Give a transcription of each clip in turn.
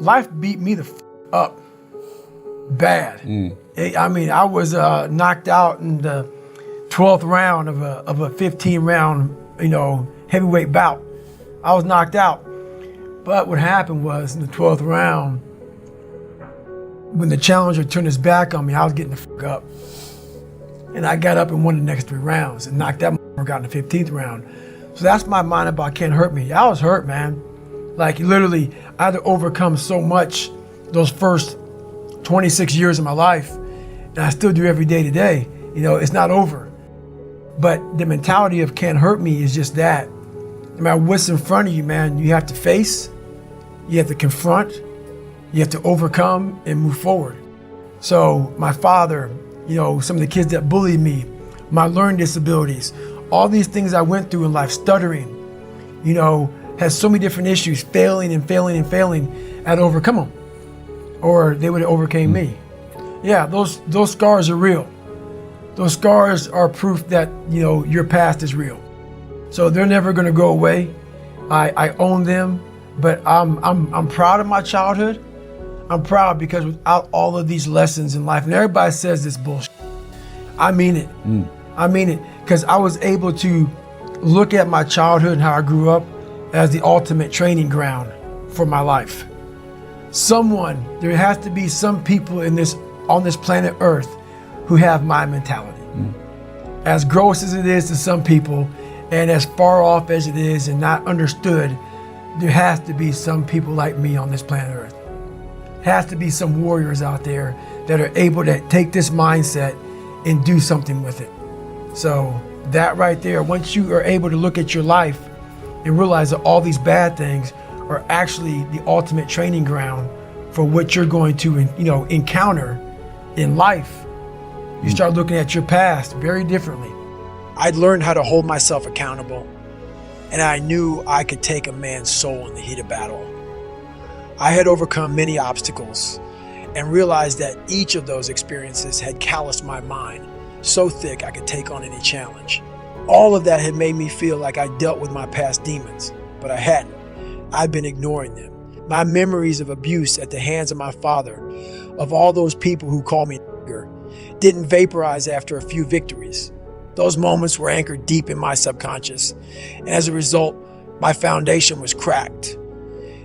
life beat me the up bad. I was knocked out in the 12th round of a 15 round, heavyweight bout. I was knocked out. But what happened was in the 12th round, when the challenger turned his back on me, I was getting the fuck up. And I got up and won the next 3 rounds and knocked that motherfucker out in the 15th round. So that's my mind about Cant Hurt Me. I was hurt, man. Like literally, I had to overcome so much those first 26 years of my life. And I still do every day today. It's not over. But the mentality of Cant Hurt Me is just that. No matter what's in front of you, man, you have to face, you have to confront, you have to overcome and move forward. So my father, some of the kids that bullied me, my learning disabilities, all these things I went through in life, stuttering, had so many different issues, failing and failing and failing, I had to overcome them. Or they would have overcame me. Yeah, those scars are real. Those scars are proof that, your past is real. So they're never gonna go away. I own them, but I'm proud of my childhood. I'm proud because without all of these lessons in life, and everybody says this bullshit, I mean it. I mean it, because I was able to look at my childhood and how I grew up as the ultimate training ground for my life. There has to be some people on this planet Earth who have my mentality. As gross as it is to some people, and as far off as it is and not understood, there has to be some people like me on this planet Earth. Has to be some warriors out there that are able to take this mindset and do something with it. So that right there, once you are able to look at your life and realize that all these bad things are actually the ultimate training ground for what you're going to, encounter in life, you start looking at your past very differently. I'd learned how to hold myself accountable, and I knew I could take a man's soul in the heat of battle. I had overcome many obstacles and realized that each of those experiences had calloused my mind so thick I could take on any challenge. All of that had made me feel like I dealt with my past demons, but I hadn't. I'd been ignoring them. My memories of abuse at the hands of my father, of all those people who called me nigger, didn't vaporize after a few victories. Those moments were anchored deep in my subconscious, and as a result, my foundation was cracked.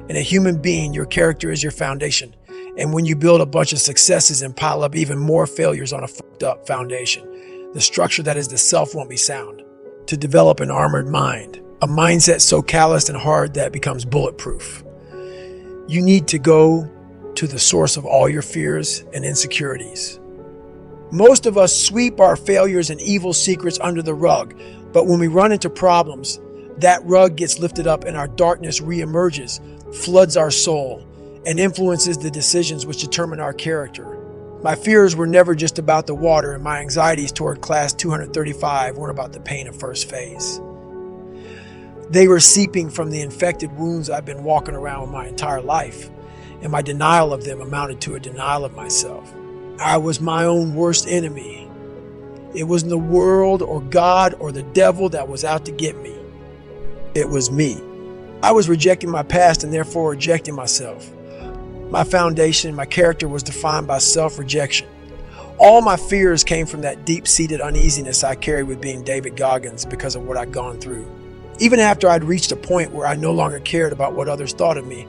In a human being, your character is your foundation, and when you build a bunch of successes and pile up even more failures on a fucked up foundation, the structure that is the self won't be sound. To develop an armored mind, a mindset so calloused and hard that it becomes bulletproof, you need to go to the source of all your fears and insecurities. Most of us sweep our failures and evil secrets under the rug, but when we run into problems, that rug gets lifted up and our darkness reemerges, floods our soul, and influences the decisions which determine our character. My fears were never just about the water, and my anxieties toward class 235 weren't about the pain of first phase. They were seeping from the infected wounds I've been walking around with my entire life, and my denial of them amounted to a denial of myself. I was my own worst enemy. It wasn't the world or God or the devil that was out to get me. It was me. I was rejecting my past and therefore rejecting myself. My foundation, my character was defined by self-rejection. All my fears came from that deep-seated uneasiness I carried with being David Goggins because of what I'd gone through. Even after I'd reached a point where I no longer cared about what others thought of me,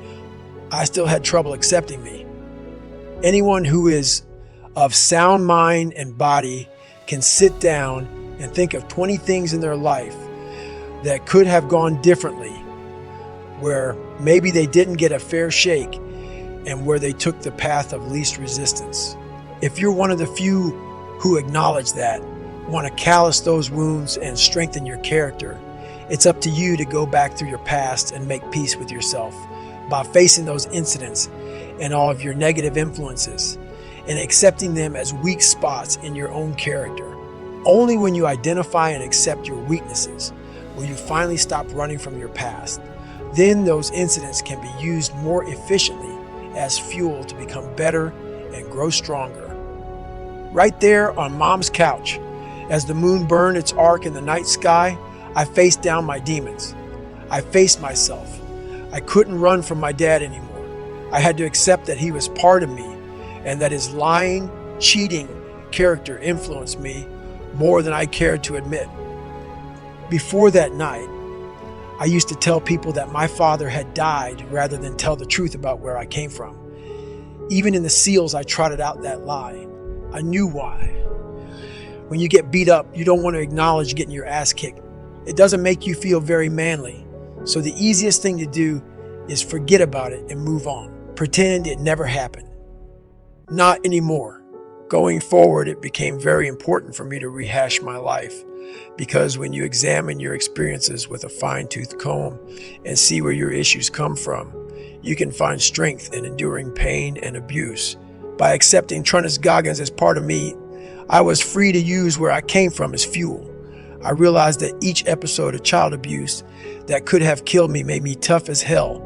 I still had trouble accepting me. Anyone who is of sound mind and body can sit down and think of 20 things in their life that could have gone differently, where maybe they didn't get a fair shake and where they took the path of least resistance. If you're one of the few who acknowledge that, want to callous those wounds and strengthen your character, it's up to you to go back through your past and make peace with yourself by facing those incidents and all of your negative influences and accepting them as weak spots in your own character. Only when you identify and accept your weaknesses will you finally stop running from your past. Then those incidents can be used more efficiently as fuel to become better and grow stronger. Right there on Mom's couch, as the moon burned its arc in the night sky, I faced down my demons. I faced myself. I couldn't run from my dad anymore. I had to accept that he was part of me and that his lying, cheating character influenced me more than I cared to admit. Before that night, I used to tell people that my father had died rather than tell the truth about where I came from. Even in the SEALs, I trotted out that lie. I knew why. When you get beat up, you don't want to acknowledge getting your ass kicked. It doesn't make you feel very manly. So the easiest thing to do is forget about it and move on. Pretend it never happened. Not anymore. Going forward, it became very important for me to rehash my life, because when you examine your experiences with a fine-tooth comb and see where your issues come from, you can find strength in enduring pain and abuse. By accepting Trunnis Goggins as part of me, I was free to use where I came from as fuel. I realized that each episode of child abuse that could have killed me made me tough as hell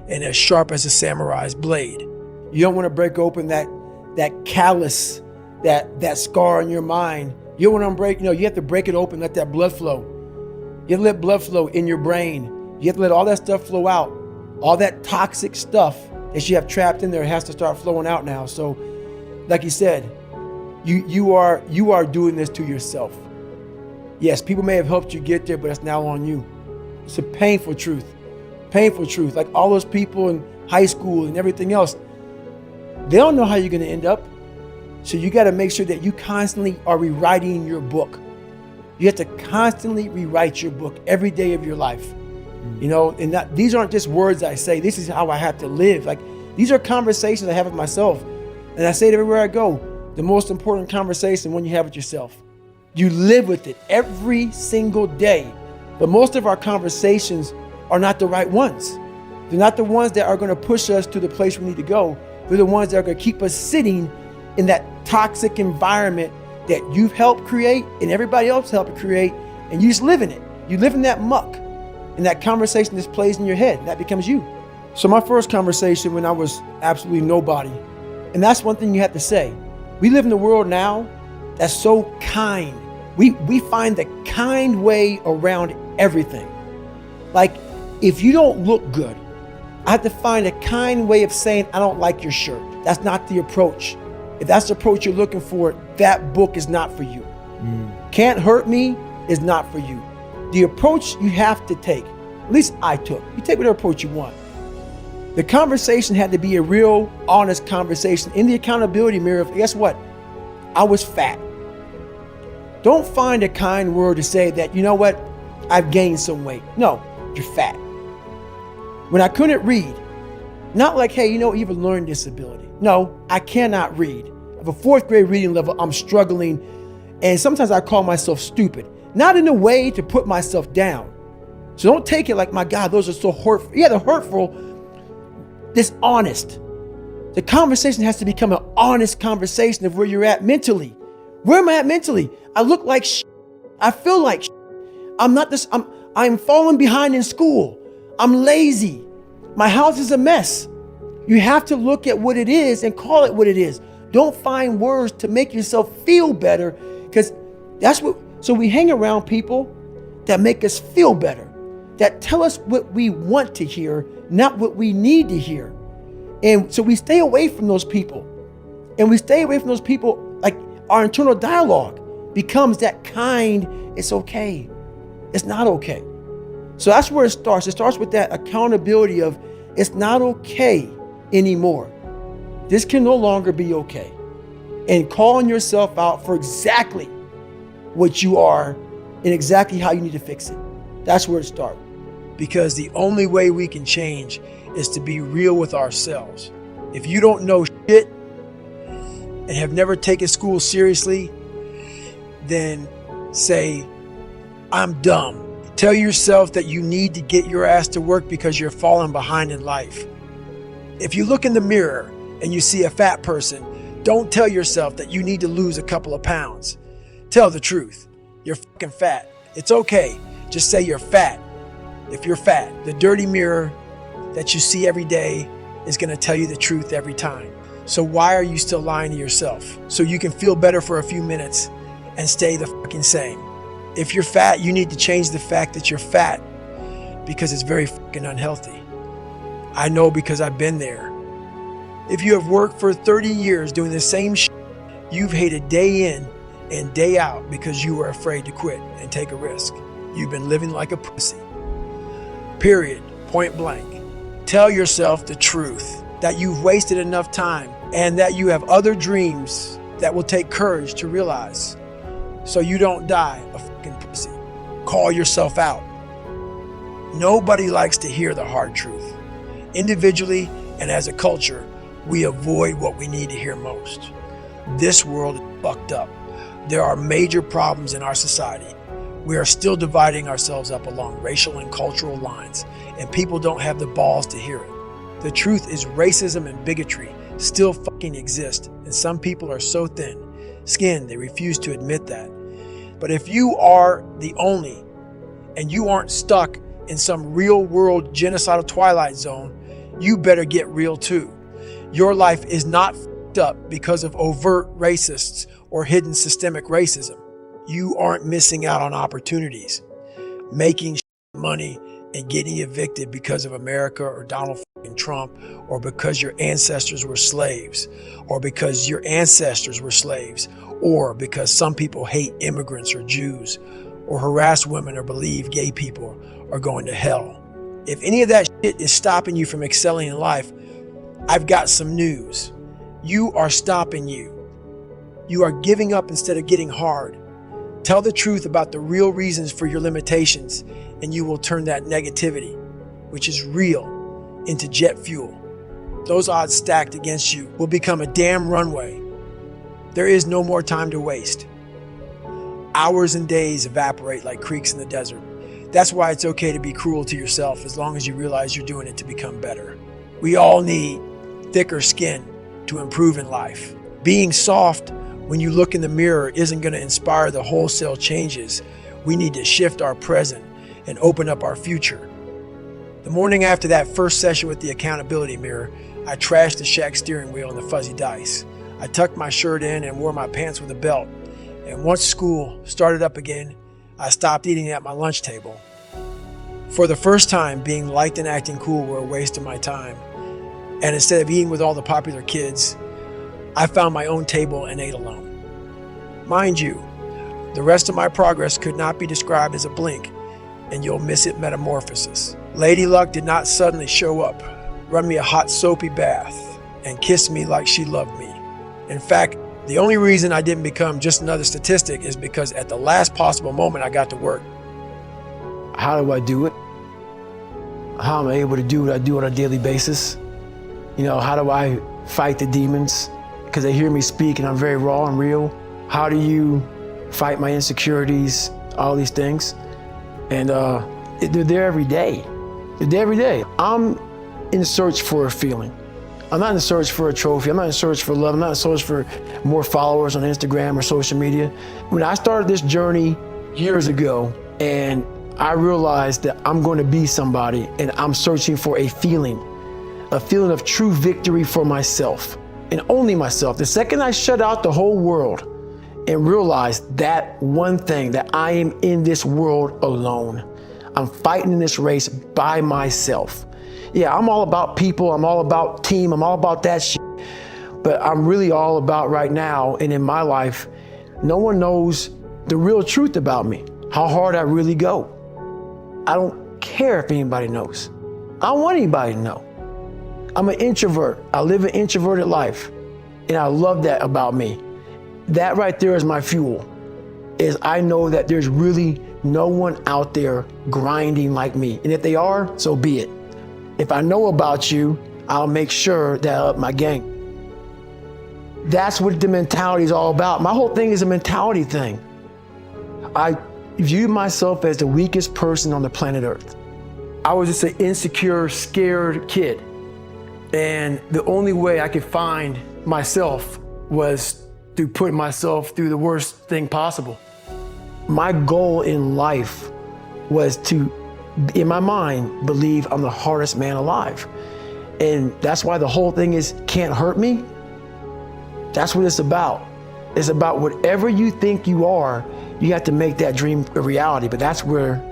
and as sharp as a samurai's blade. You don't want to break open that callus, that scar in your mind. You don't want to break, you have to break it open, let that blood flow. You have to let blood flow in your brain. You have to let all that stuff flow out. All that toxic stuff that you have trapped in there has to start flowing out now. So, like you said, you are doing this to yourself. Yes, people may have helped you get there, but it's now on you. It's a painful truth. Painful truth. Like all those people in high school and everything else, they don't know how you're going to end up. So you got to make sure that you constantly are rewriting your book. You have to constantly rewrite your book every day of your life. And these aren't just words I say. This is how I have to live. Like, these are conversations I have with myself. And I say it everywhere I go. The most important conversation when you have with yourself. You live with it every single day. But most of our conversations are not the right ones. They're not the ones that are going to push us to the place we need to go. They're the ones that are going to keep us sitting in that toxic environment that you've helped create and everybody else helped create, and you just live in it. You live in that muck, and that conversation just plays in your head, and that becomes you. So my first conversation when I was absolutely nobody, and that's one thing you have to say. We live in a world now that's so kind. We find the kind way around everything. Like, if you don't look good, I have to find a kind way of saying, I don't like your shirt. That's not the approach. If that's the approach you're looking for, that book is not for you. Cant Hurt Me is not for you. The approach you have to take, at least I took, you take whatever approach you want. The conversation had to be a real, honest conversation in the accountability mirror of, guess what? I was fat. Don't find a kind word to say that, you know what? I've gained some weight. No, you're fat. When I couldn't read, not like, hey, you have a learning disability. No, I cannot read. I have a 4th grade reading level. I'm struggling. And sometimes I call myself stupid. Not in a way to put myself down. So don't take it like, my God, those are so hurtful. Yeah, they're hurtful, dishonest. The conversation has to become an honest conversation of where you're at mentally. Where am I at mentally? I look like shit. I feel like shit. I'm falling behind in school. I'm lazy. My house is a mess. You have to look at what it is and call it what it is. Don't find words to make yourself feel better, because so we hang around people that make us feel better, that tell us what we want to hear, not what we need to hear. And so we stay away from those people. And we stay away from those people, like our internal dialogue becomes that kind, it's okay. It's not okay. So that's where it starts. It starts with that accountability of, it's not okay anymore. This can no longer be okay. And calling yourself out for exactly what you are and exactly how you need to fix it. That's where it starts. Because the only way we can change is to be real with ourselves. If you don't know shit and have never taken school seriously, then say, I'm dumb. Tell yourself that you need to get your ass to work because you're falling behind in life. If you look in the mirror and you see a fat person, don't tell yourself that you need to lose a couple of pounds. Tell the truth. You're fucking fat. It's okay. Just say you're fat. If you're fat, the dirty mirror that you see every day is going to tell you the truth every time. So why are you still lying to yourself? So you can feel better for a few minutes and stay the fucking same. If you're fat, you need to change the fact that you're fat, because it's very fucking unhealthy. I know, because I've been there. If you have worked for 30 years doing the same shit you've hated day in and day out because you were afraid to quit and take a risk, you've been living like a pussy. Period. Point blank. Tell yourself the truth, that you've wasted enough time and that you have other dreams that will take courage to realize, so you don't die a fucking pussy. Call yourself out. Nobody likes to hear the hard truth. Individually and as a culture, we avoid what we need to hear most. This world is fucked up. There are major problems in our society. We are still dividing ourselves up along racial and cultural lines, and people don't have the balls to hear it. The truth is racism and bigotry still fucking exist, and some people are so thin-skinned they refuse to admit that. But if you are the only, and you aren't stuck in some real-world genocidal twilight zone, you better get real too. Your life is not fucked up because of overt racists or hidden systemic racism. You aren't missing out on opportunities, making money and getting evicted because of America or Donald Trump, or because your ancestors were slaves, or because your ancestors were slaves, or because some people hate immigrants or Jews, or harass women or believe gay people are going to hell. If any of that shit is stopping you from excelling in life, I've got some news. You are stopping you. You are giving up instead of getting hard. Tell the truth about the real reasons for your limitations, and you will turn that negativity, which is real, into jet fuel. Those odds stacked against you will become a damn runway. There is no more time to waste. Hours and days evaporate like creeks in the desert. That's why it's okay to be cruel to yourself as long as you realize you're doing it to become better. We all need thicker skin to improve in life. Being soft when you look in the mirror isn't going to inspire the wholesale changes. We need to shift our present and open up our future. The morning after that first session with the accountability mirror, I trashed the shack steering wheel and the fuzzy dice. I tucked my shirt in and wore my pants with a belt. And once school started up again, I stopped eating at my lunch table. For the first time, being liked and acting cool were a waste of my time. And instead of eating with all the popular kids, I found my own table and ate alone. Mind you, the rest of my progress could not be described as a blink, and you'll miss it metamorphosis. Lady Luck did not suddenly show up, run me a hot soapy bath, and kiss me like she loved me. In fact, the only reason I didn't become just another statistic is because at the last possible moment I got to work. How do I do it? How am I able to do what I do on a daily basis? How do I fight the demons? Because they hear me speak and I'm very raw and real. How do you fight my insecurities? All these things. And they're there every day. They're there every day. I'm in search for a feeling. I'm not in search for a trophy. I'm not in search for love. I'm not in search for more followers on Instagram or social media. When I started this journey years ago, and I realized that I'm going to be somebody, and I'm searching for a feeling of true victory for myself, and only myself. The second I shut out the whole world and realized that one thing, that I am in this world alone. I'm fighting in this race by myself. Yeah, I'm all about people, I'm all about team, I'm all about that shit. But I'm really all about right now, and in my life, no one knows the real truth about me, how hard I really go. I don't care if anybody knows. I don't want anybody to know. I'm an introvert. I live an introverted life, and I love that about me. That right there is my fuel, is I know that there's really no one out there grinding like me. And if they are, so be it. If I know about you, I'll make sure that I up my game. That's what the mentality is all about. My whole thing is a mentality thing. I view myself as the weakest person on the planet Earth. I was just an insecure, scared kid. And the only way I could find myself was through putting myself through the worst thing possible. My goal in life was to, in my mind, believe I'm the hardest man alive. And that's why the whole thing is Can't Hurt Me. That's what it's about. It's about whatever you think you are, you have to make that dream a reality. But that's where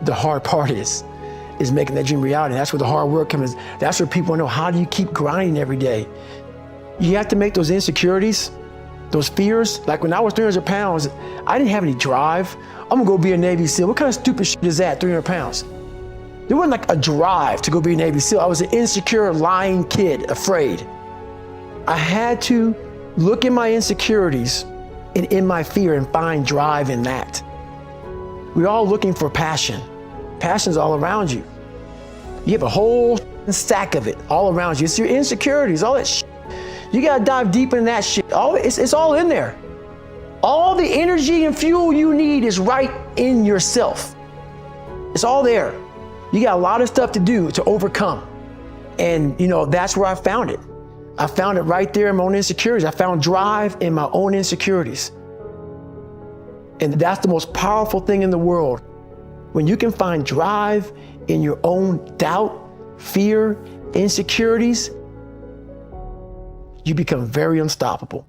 the hard part is. is making that dream reality. That's where the hard work comes. That's where people know, how do you keep grinding every day? You have to make those insecurities, those fears. Like when I was 300 pounds, I didn't have any drive. I'm gonna go be a Navy SEAL. What kind of stupid shit is that, 300 pounds? There wasn't like a drive to go be a Navy SEAL. I was an insecure, lying kid, afraid. I had to look in my insecurities and in my fear and find drive in that. We're all looking for passion. Passion's all around you. You have a whole stack of it all around you. It's your insecurities, all that shit. You gotta dive deep in that shit. It's all in there. All the energy and fuel you need is right in yourself. It's all there. You got a lot of stuff to do to overcome. And that's where I found it. I found it right there in my own insecurities. I found drive in my own insecurities. And that's the most powerful thing in the world. When you can find drive in your own doubt, fear, insecurities, you become very unstoppable.